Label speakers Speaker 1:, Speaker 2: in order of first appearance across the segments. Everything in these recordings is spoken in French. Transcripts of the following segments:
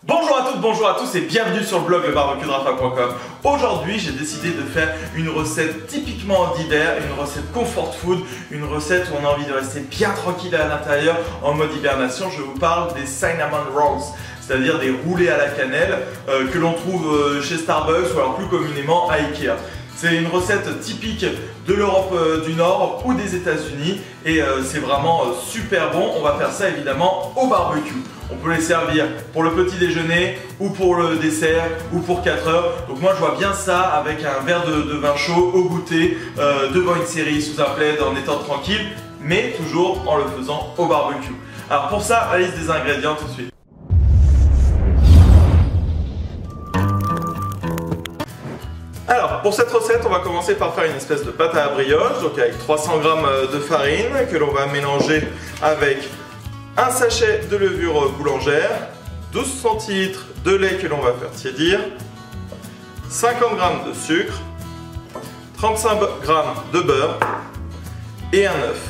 Speaker 1: Bonjour à toutes, bonjour à tous et bienvenue sur le blog lebarbecuedrafa.com. Aujourd'hui j'ai décidé de faire une recette typiquement d'hiver, une recette comfort food, une recette où on a envie de rester bien tranquille à l'intérieur en mode hibernation. Je vous parle des cinnamon rolls, c'est-à-dire des roulés à la cannelle que l'on trouve chez Starbucks ou alors plus communément à Ikea. C'est une recette typique de l'Europe du Nord ou des États-Unis et c'est vraiment super bon. On va faire ça évidemment au barbecue. On peut les servir pour le petit déjeuner ou pour le dessert ou pour 4 heures. Donc moi je vois bien ça avec un verre de vin chaud au goûter, devant une série sous un plaid en étant tranquille, mais toujours en le faisant au barbecue. Alors pour ça, la liste des ingrédients tout de suite. Alors pour cette recette, on va commencer par faire une espèce de pâte à brioche, donc avec 300 g de farine que l'on va mélanger avec un sachet de levure boulangère, 12 centilitres de lait que l'on va faire tiédir, 50 g de sucre, 35 g de beurre et un œuf.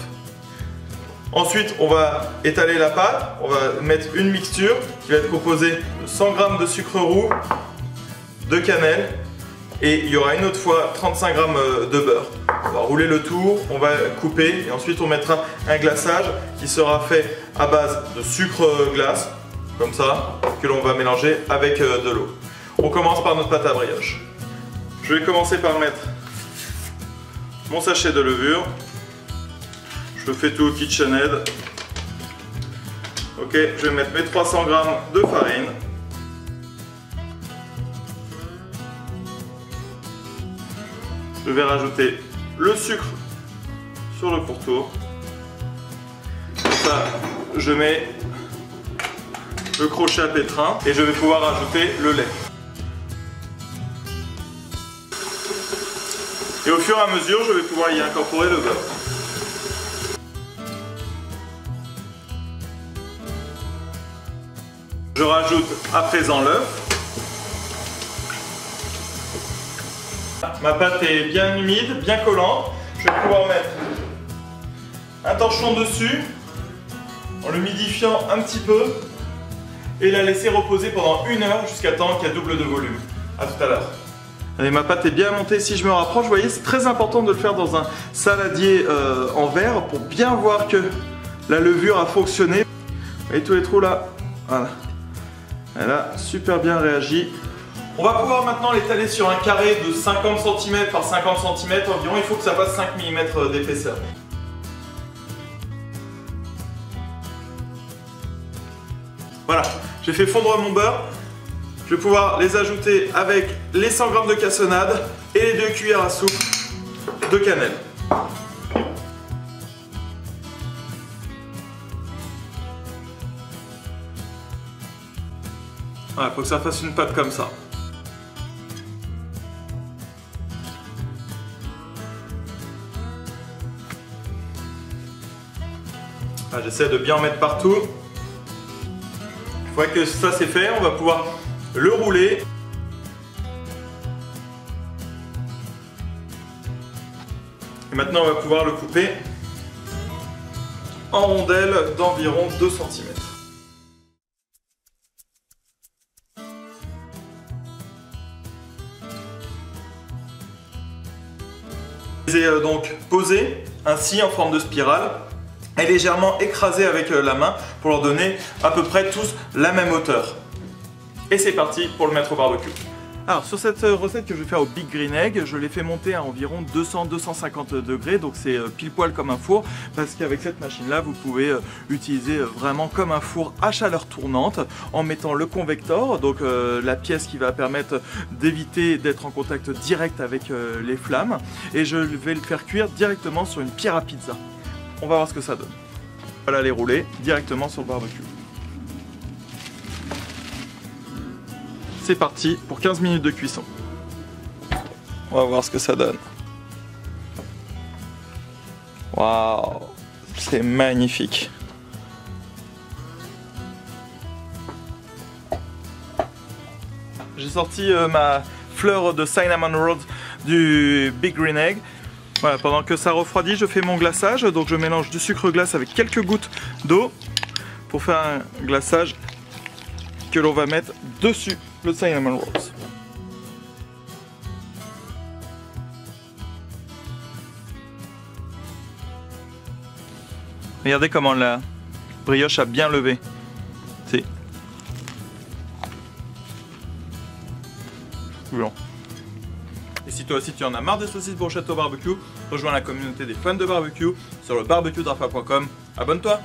Speaker 1: Ensuite, on va étaler la pâte, on va mettre une mixture qui va être composée de 100 g de sucre roux, de cannelle et il y aura une autre fois 35 g de beurre. On va rouler le tout, on va couper et ensuite on mettra un glaçage qui sera fait à base de sucre glace, comme ça, que l'on va mélanger avec de l'eau. On commence par notre pâte à brioche. Je vais commencer par mettre mon sachet de levure. Je fais tout au KitchenAid. Ok, je vais mettre mes 300 g de farine. Je vais rajouter le sucre sur le pourtour. Comme ça, je mets le crochet à pétrin et je vais pouvoir rajouter le lait. Et au fur et à mesure, je vais pouvoir y incorporer le beurre. Je rajoute à présent l'œuf. Ma pâte est bien humide, bien collante. Je vais pouvoir mettre un torchon dessus en le humidifiant un petit peu et la laisser reposer pendant 1 heure jusqu'à temps qu'elle double de volume. A tout à l'heure. Allez, ma pâte est bien montée. Si je me rapproche, vous voyez, c'est très important de le faire dans un saladier en verre pour bien voir que la levure a fonctionné. Vous voyez tous les trous là? Voilà. Elle a super bien réagi. On va pouvoir maintenant l'étaler sur un carré de 50 cm par 50 cm environ. Il faut que ça fasse 5 mm d'épaisseur. Voilà, j'ai fait fondre mon beurre. Je vais pouvoir les ajouter avec les 100 g de cassonade et les 2 cuillères à soupe de cannelle. Voilà, il faut que ça fasse une pâte comme ça. J'essaie de bien en mettre partout. Une fois que ça c'est fait, on va pouvoir le rouler. Et maintenant on va pouvoir le couper en rondelles d'environ 2 cm. Je les ai donc posés ainsi en forme de spirale et légèrement écrasés avec la main pour leur donner à peu près tous la même hauteur. Et c'est parti pour le mettre au barbecue. Alors sur cette recette que je vais faire au Big Green Egg, je l'ai fait monter à environ 200-250 degrés, donc c'est pile poil comme un four, parce qu'avec cette machine là vous pouvez utiliser vraiment comme un four à chaleur tournante en mettant le convector, donc la pièce qui va permettre d'éviter d'être en contact direct avec les flammes, et je vais le faire cuire directement sur une pierre à pizza. On va voir ce que ça donne. Voilà les rouler directement sur le barbecue. C'est parti pour 15 minutes de cuisson. On va voir ce que ça donne. Waouh, c'est magnifique. J'ai sorti ma fleur de cinnamon rolls du Big Green Egg. Voilà, pendant que ça refroidit, je fais mon glaçage. Donc je mélange du sucre glace avec quelques gouttes d'eau pour faire un glaçage que l'on va mettre dessus le cinnamon rolls. Regardez comment la brioche a bien levé. C'est bon. Et si toi aussi tu en as marre des saucisses brochettes au barbecue, rejoins la communauté des fans de barbecue sur le barbecuedrafa.com. Abonne-toi!